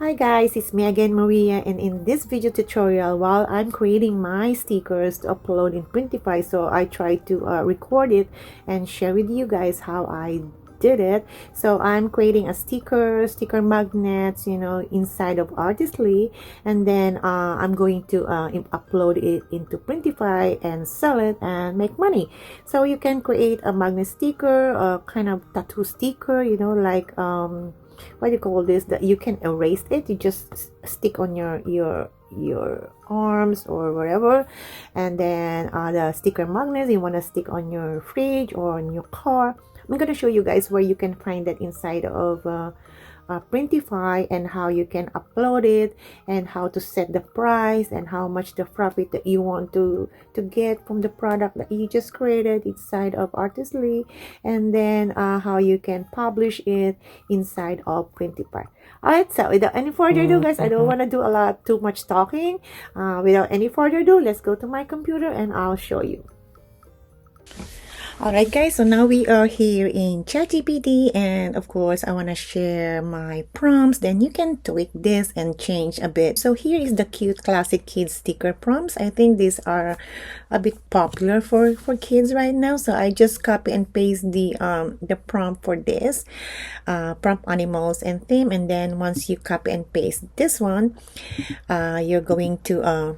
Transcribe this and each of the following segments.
Hi guys, it's me again, Maria, and in this video tutorial, while I'm creating my stickers to upload in Printify, so I tried to record it and share with you guys how I did it. So I'm creating a sticker magnets, inside of Artistly, and then I'm going to upload it into Printify and sell it and make money. So you can create a magnet sticker, a kind of tattoo sticker, like what do you call this, that you can erase it. You just stick on your arms or wherever, and then the sticker magnets you want to stick on your fridge or on your car. I'm going to show you guys where you can find that inside of Printify, and how you can upload it, and how to set the price, and how much the profit that you want to get from the product that you just created inside of Artistly, and then how you can publish it inside of Printify. Alright, so without any further ado, guys, I don't want to do too much talking. Without any further ado, let's go to my computer and I'll show you. Alright guys, so now we are here in ChatGPT, and of course I want to share my prompts. Then you can tweak this and change a bit. So here is the cute classic kids sticker prompts. I think these are a bit popular for kids right now, so I just copy and paste the prompt for this prompt animals and theme. And then once you copy and paste this one, you're going to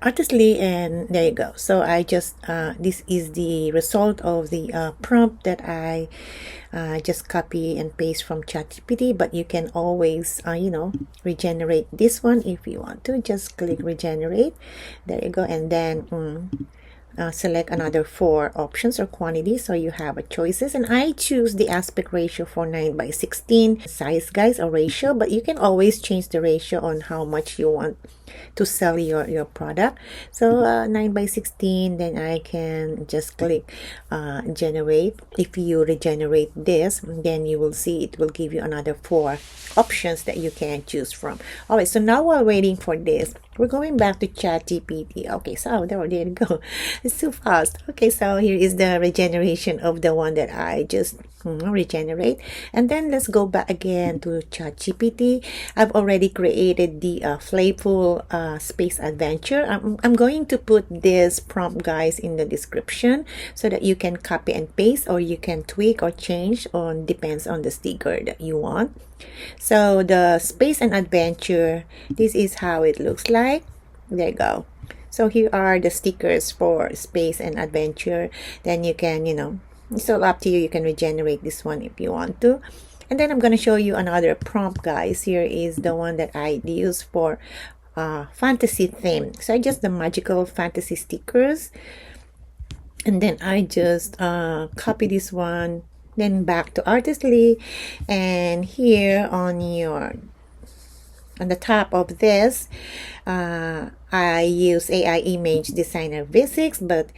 Artistly, and there you go. So I just this is the result of the prompt that I just copy and paste from ChatGPT. But you can always regenerate this one if you want to. Just click regenerate, there you go, and then select another 4 options or quantities, so you have a choices. And I choose the aspect ratio for 9:16 size, guys, a ratio, but you can always change the ratio on how much you want to sell your product. So 9:16, then I can just click generate. If you regenerate this, then you will see it will give you another 4 options that you can choose from. All right, so now while waiting for this, we're going back to ChatGPT. Okay, so there you go. It's too fast. Okay, so here is the regeneration of the one that I just regenerate. And then let's go back again to ChatGPT. I've already created the playful space adventure. I'm going to put this prompt, guys, in the description so that you can copy and paste, or you can tweak or change on depends on the sticker that you want. So the space and adventure, this is how it looks like. There you go. So here are the stickers for space and adventure. Then you can, it's all up to you. You can regenerate this one if you want to. And then I'm going to show you another prompt, guys. Here is the one that I use for fantasy theme. So I just the magical fantasy stickers. And then I just copy this one, then back to Artistly, and here on the top of this, I use AI Image Designer V6, but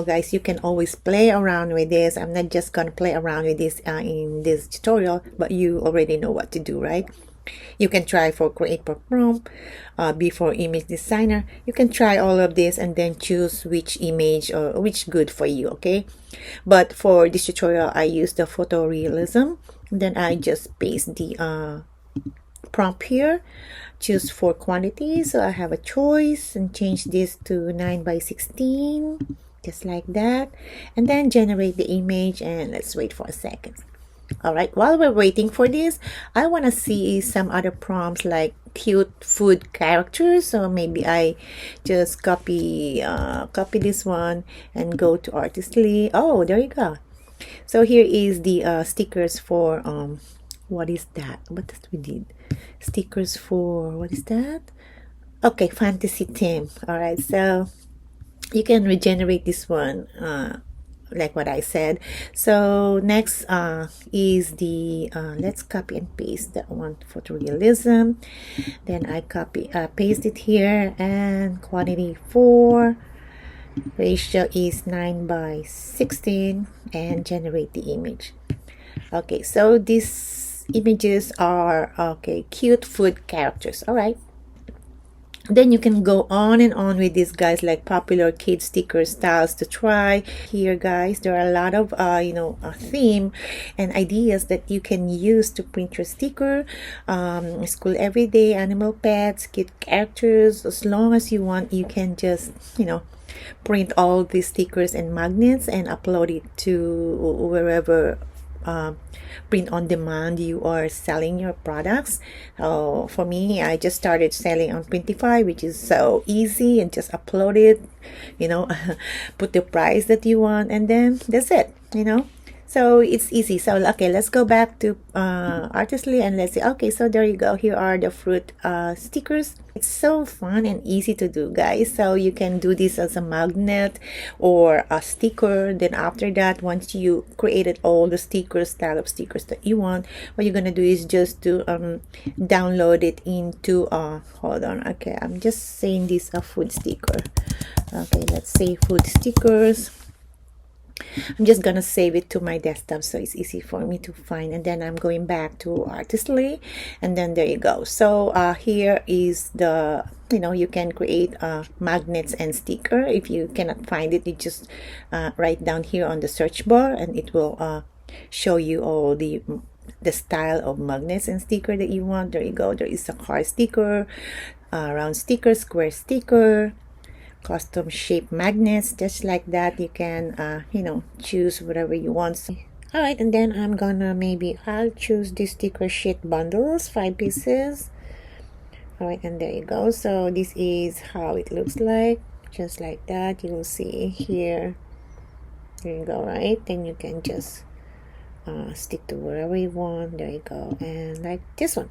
guys, you can always play around with this. I'm not just gonna play around with this in this tutorial, but you already know what to do, right? You can try for create per prompt, before image designer. You can try all of this and then choose which image or which good for you, okay? But for this tutorial, I use the photorealism. Then I just paste the prompt here, choose 4 quantities. So I have a choice and change this to 9:16, just like that, and then generate the image. And let's wait for a second. All right, while we're waiting for this, I want to see some other prompts like cute food characters. So maybe I just copy this one and go to Artistly. Oh, there you go. So here is the stickers for what is that? What did we did? Stickers for what is that? Okay, fantasy theme. All right, so you can regenerate this one like what I said. So next is the let's copy and paste that one, photorealism. Then I copy paste it here, and quantity 4, ratio is 9:16, and generate the image. Okay, so these images are okay, cute food characters. All right, Then you can go on and on with these guys, like popular kid sticker styles to try. Here guys, there are a lot of theme and ideas that you can use to print your sticker. School everyday, animal, pets, kid characters. As long as you want, you can just print all these stickers and magnets and upload it to wherever print on demand you are selling your products. For me, I just started selling on Printify, which is so easy, and just upload it, put the price that you want, and then that's it. So it's easy. So okay, let's go back to Artistly, and let's see. Okay, so there you go. Here are the fruit stickers. It's so fun and easy to do, guys. So you can do this as a magnet or a sticker. Then after that, once you created all the stickers, style of stickers that you want, what you're gonna do is just to download it into hold on. Okay, I'm just saying this a food sticker. Okay, let's say food stickers. I'm just gonna save it to my desktop so it's easy for me to find, and then I'm going back to Artistly, and then there you go. So here is the you can create magnets and sticker. If you cannot find it, you just write down here on the search bar, and it will show you all the style of magnets and sticker that you want. There you go. There is a car sticker, round sticker, square sticker, custom shape magnets, just like that. You can choose whatever you want. All right, and then I'm gonna I'll choose the sticker sheet bundles, 5 pieces. All right, and there you go. So this is how it looks like, just like that. You will see here. There you go. Right, then you can just stick to wherever you want. There you go. And like this one.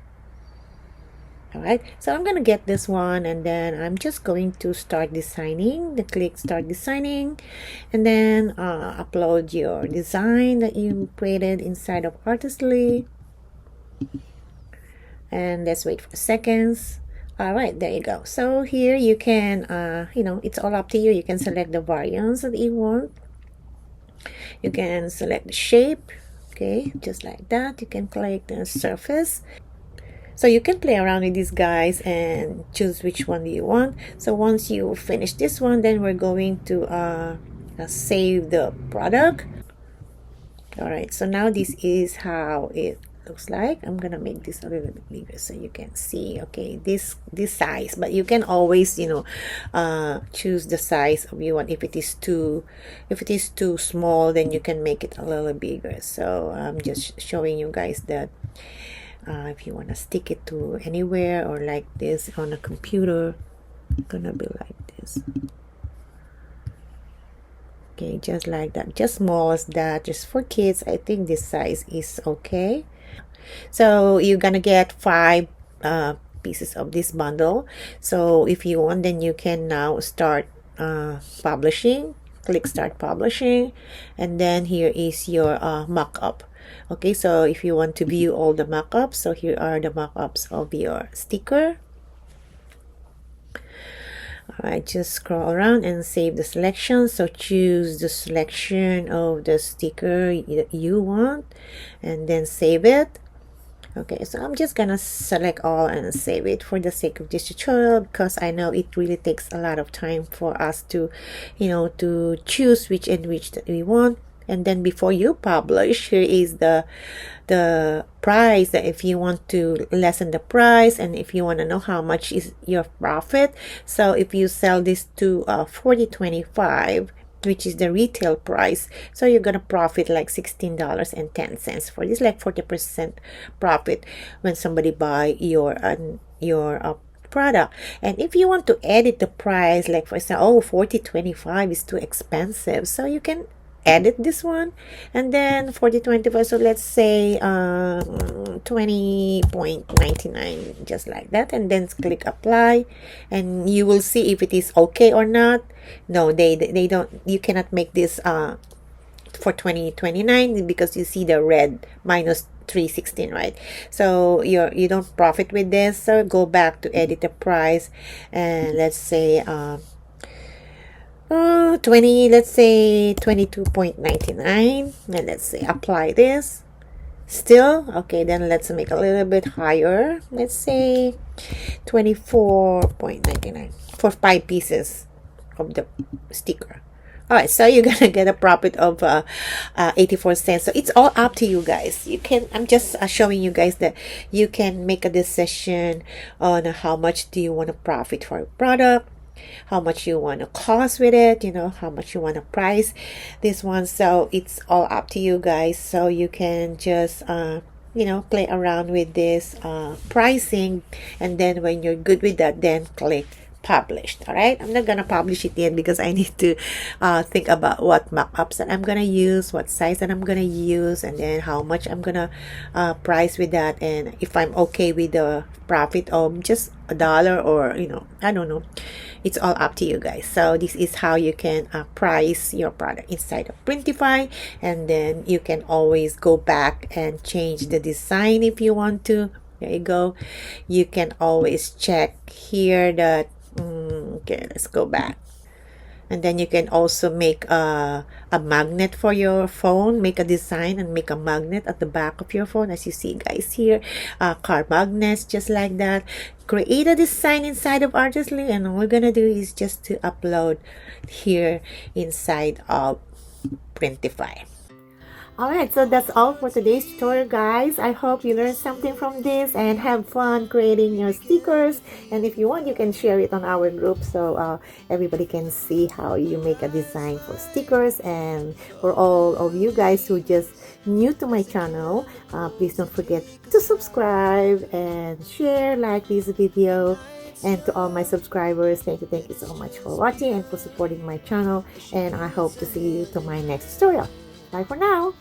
Alright, so I'm gonna get this one, and then I'm just going to start designing. Click start designing, and then upload your design that you created inside of Artistly, and let's wait for seconds. Alright, there you go. So here you can it's all up to you. You can select the variants that you want. You can select the shape, okay, just like that. You can click the surface. So you can play around with these guys and choose which one do you want. So once you finish this one, then we're going to save the product. All right, so now this is how it looks like. I'm gonna make this a little bit bigger so you can see. Okay, this size, but you can always choose the size of you want. If it is too small, then you can make it a little bigger. So I'm just showing you guys that if you want to stick it to anywhere, or like this on a computer, it's gonna be like this. Okay, just like that, just small as that, just for kids. I think this size is okay. So you're gonna get 5 pieces of this bundle. So if you want, then you can now start publishing. Click start publishing, and then here is your mock-up. Okay, so if you want to view all the mock-ups, so here are the mock-ups of your sticker. All right, just scroll around and save the selection. So choose the selection of the sticker that you want, and then save it. Okay, so I'm just gonna select all and save it for the sake of this tutorial, because I know it really takes a lot of time for us to to choose which that we want. And then before you publish, here is the price, that if you want to lessen the price, and if you want to know how much is your profit. So if you sell this to $40.25, which is the retail price, so you're gonna profit like $16.10 for this, like 40% profit when somebody buy your product. And if you want to edit the price, like for example, $40.25 is too expensive, so you can edit this one, and then $40.25, so let's say $20.99, just like that, and then click apply, and you will see if it is okay or not. No, they don't, you cannot make this for $20.29, because you see the red minus $3.16, right? So you don't profit with this. So go back to edit the price, and let's say 20, let's say $22.99, and let's say apply this. Still? Okay, then let's make a little bit higher. Let's say 24.99 for 5 pieces of the sticker. All right, so you're gonna get a profit of 84 cents. So it's all up to you guys. You can, I'm just showing you guys that you can make a decision on how much do you want to profit for a product, how much you want to cost with it, you know, how much you want to price this one. So it's all up to you guys. So you can just you know, play around with this pricing, and then when you're good with that, then click published. All right, I'm not gonna publish it yet because I need to think about what markups that I'm gonna use, what size that I'm gonna use, and then how much I'm gonna price with that, and if I'm okay with the profit of just $1, or you know, I don't know. It's all up to you guys. So this is how you can price your product inside of Printify, and then you can always go back and change the design if you want to. There you go. You can always check here that okay, let's go back. And then you can also make a magnet for your phone, make a design and make a magnet at the back of your phone, as you see guys here, car magnets, just like that. Create a design inside of Artistly, and all we're gonna do is just to upload here inside of Printify. Alright, so that's all for today's tutorial, guys. I hope you learned something from this and have fun creating your stickers. And if you want, you can share it on our group so everybody can see how you make a design for stickers. And for all of you guys who just new to my channel, please don't forget to subscribe and share, like this video. And to all my subscribers, thank you so much for watching and for supporting my channel. And I hope to see you to my next tutorial. Bye for now.